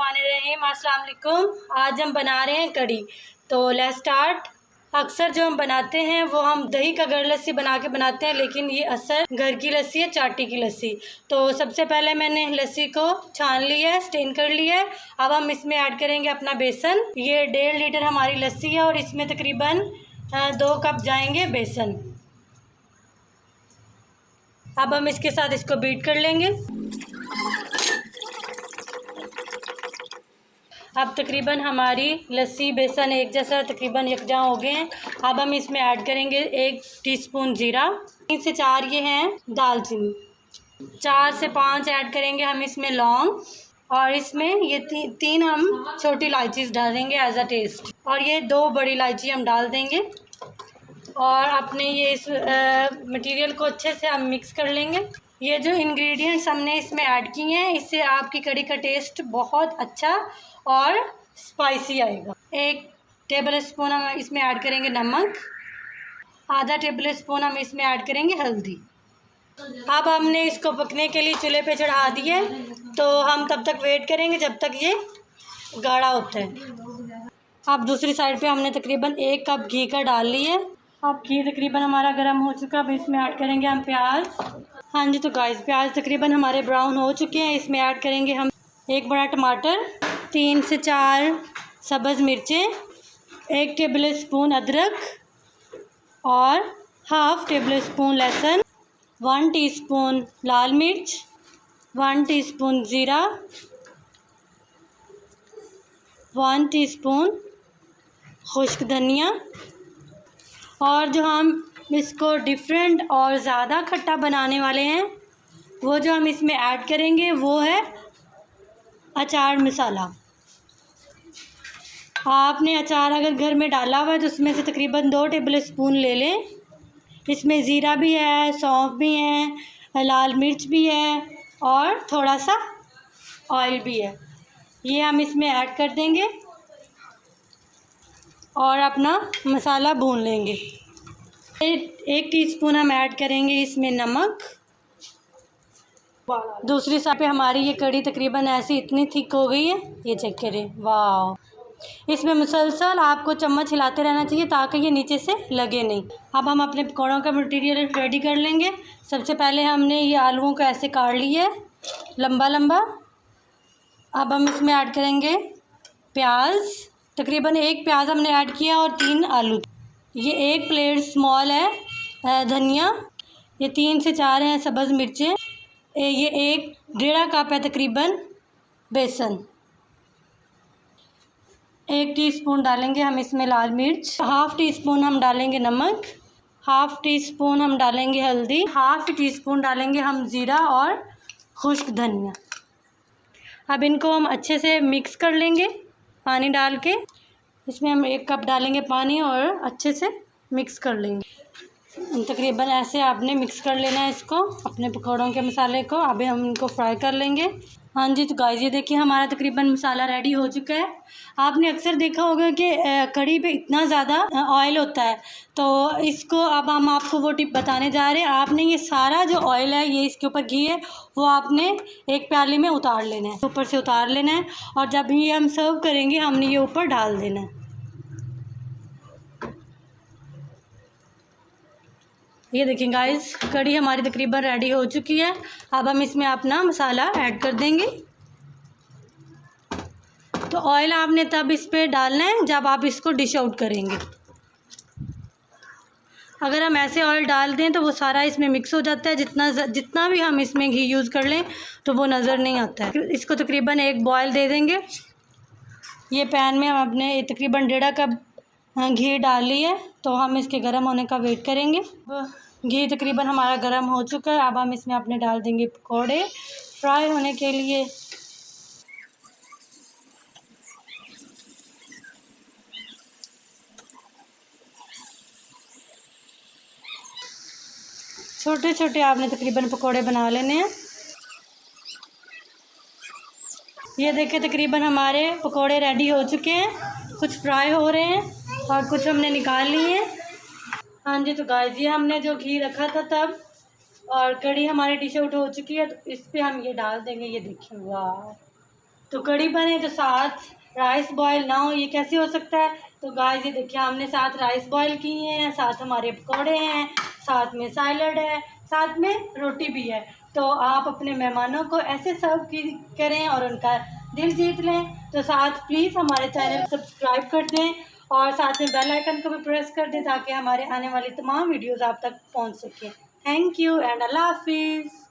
बिस्मिल्लाहिर्रहमानिर्रहीम। अस्सलाम वालेकुम। आज हम बना रहे हैं कढ़ी। तो लेट्स स्टार्ट। अक्सर जो हम बनाते हैं वो हम दही का घर लस्सी बना के बनाते हैं, लेकिन ये असल घर की लस्सी है, चाटी की लस्सी। तो सबसे पहले मैंने लस्सी को छान लिया है, स्टेन कर लिया है। अब हम इसमें ऐड करेंगे अपना बेसन। ये 1.5 लीटर हमारी लस्सी है और इसमें तकरीबन 2 कप जाएंगे बेसन। अब हम इसके साथ इसको बीट कर लेंगे। अब तकरीबन हमारी लस्सी बेसन एक जैसा तकरीबन यकजा हो गए हैं। अब हम इसमें ऐड करेंगे 1 टीस्पून ज़ीरा, 3 से 4 ये हैं दालचीनी, 4 से 5 ऐड करेंगे हम इसमें लौंग, और इसमें ये 3 हम छोटी इलायची डालेंगे एज अ टेस्ट, और ये 2 बड़ी इलायची हम डाल देंगे। और अपने ये इस मटेरियल को अच्छे से हम मिक्स कर लेंगे। ये जो इंग्रेडिएंट्स हमने इसमें ऐड किए हैं, इससे आपकी कढ़ी का टेस्ट बहुत अच्छा और स्पाइसी आएगा। 1 टेबल स्पून हम इसमें ऐड करेंगे नमक, आधा टेबल स्पून हम इसमें ऐड करेंगे हल्दी। अब हमने इसको पकने के लिए चूल्हे पे चढ़ा दिए, तो हम तब तक वेट करेंगे जब तक ये गाढ़ा होता है। अब दूसरी साइड पे हमने तकरीबन 1 कप घी का डाल लिया। अब घी तकरीबन हमारा गर्म हो चुका है। अब इसमें ऐड करेंगे हम प्याज। हाँ जी, तो गाइस प्याज तकरीबन हमारे ब्राउन हो चुके हैं। इसमें ऐड करेंगे हम 1 बड़ा टमाटर, 3 से 4 सब्ज़ मिर्चें, 1 टेबल स्पून अदरक और हाफ़ टेबल स्पून लहसुन, 1 टीस्पून लाल मिर्च, 1 टीस्पून ज़ीरा, 1 टीस्पून खुश्क धनिया। और जो हम इसको डिफरेंट और ज़्यादा खट्टा बनाने वाले हैं, वो जो हम इसमें ऐड करेंगे वो है अचार मसाला। आपने अचार अगर घर में डाला हुआ है तो उसमें से तकरीबन 2 टेबल स्पून ले लें। इसमें ज़ीरा भी है, सौंफ भी है, लाल मिर्च भी है और थोड़ा सा ऑयल भी है। ये हम इसमें ऐड कर देंगे और अपना मसाला भून लेंगे। 1 टीस्पून हम ऐड करेंगे इसमें नमक। दूसरी साइड पे हमारी ये कढ़ी तकरीबन ऐसी इतनी थिक हो गई है, ये चेक करें, वाह। इसमें मुसलसल आपको चम्मच हिलाते रहना चाहिए ताकि ये नीचे से लगे नहीं। अब हम अपने पकौड़ों का मटेरियल रेडी कर लेंगे। सबसे पहले हमने ये आलूओं को ऐसे काट लिया है लंबा लंबा। अब हम इसमें ऐड करेंगे प्याज। तकरीबन 1 प्याज हमने ऐड किया और 3 आलू। ये 1 प्लेट स्मॉल है धनिया। ये 3 से 4 हैं सब्ज़ मिर्चें। ये 1.5 कप है तकरीबन बेसन। 1 टीस्पून डालेंगे हम इसमें लाल मिर्च, हाफ़ टीस्पून हम डालेंगे नमक, हाफ़ टीस्पून हम डालेंगे हल्दी, हाफ़ टीस्पून डालेंगे हम ज़ीरा और खुश्क धनिया। अब इनको हम अच्छे से मिक्स कर लेंगे पानी डाल के। इसमें हम 1 कप डालेंगे पानी और अच्छे से मिक्स कर लेंगे। तकरीबन ऐसे आपने मिक्स कर लेना है इसको, अपने पकौड़ों के मसाले को। अभी हम इनको फ्राई कर लेंगे। हाँ जी, तो गाइस ये देखिए हमारा तकरीबन मसाला रेडी हो चुका है। आपने अक्सर देखा होगा कि कढ़ी पे इतना ज़्यादा ऑयल होता है, तो इसको अब हम आपको वो टिप बताने जा रहे हैं। आपने ये सारा जो ऑयल है, ये इसके ऊपर घी है, वो आपने एक प्याली में उतार लेना है, ऊपर से उतार लेना है, और जब ये हम सर्व करेंगे हमने ये ऊपर डाल देना है। ये देखिए गाइस, कढ़ी हमारी तकरीबन रेडी हो चुकी है। अब हम इसमें अपना मसाला ऐड कर देंगे। तो ऑयल आपने तब इस पे डालना है जब आप इसको डिश आउट करेंगे। अगर हम ऐसे ऑयल डाल दें तो वो सारा इसमें मिक्स हो जाता है। जितना भी हम इसमें घी यूज़ कर लें तो वो नज़र नहीं आता है। इसको तकरीबन 1 बॉयल दे देंगे। ये पैन में हम अपने तकरीबन 1.5 कप घी डाल लिए, तो हम इसके गर्म होने का वेट करेंगे। घी तकरीबन हमारा गर्म हो चुका है। अब हम इसमें अपने डाल देंगे पकौड़े फ्राई होने के लिए। छोटे छोटे आपने तकरीबन पकौड़े बना लेने हैं। ये देखिए तकरीबन हमारे पकौड़े रेडी हो चुके हैं। कुछ फ्राई हो रहे हैं और कुछ हमने निकाल लिए हैं। हाँ जी, तो गाइस ये हमने जो घी रखा था तब, और कढ़ी हमारी डिश आउट हो चुकी है, तो इस पे हम ये डाल देंगे। ये देखिए, वाह, तो कड़ी बने तो साथ राइस बॉयल ना हो, ये कैसे हो सकता है? तो गाइस ये देखिए हमने साथ राइस बॉयल किए हैं, साथ हमारे पकौड़े हैं, साथ में सैलड है, साथ में रोटी भी है। तो आप अपने मेहमानों को ऐसे सर्व करें और उनका दिल जीत लें। तो साथ प्लीज़ हमारे चैनल सब्सक्राइब कर दें और साथ में बेल आइकन को भी प्रेस कर दें ताकि हमारे आने वाली तमाम वीडियोज़ आप तक पहुँच सकें। थैंक यू एंड अल्लाह हाफिज़।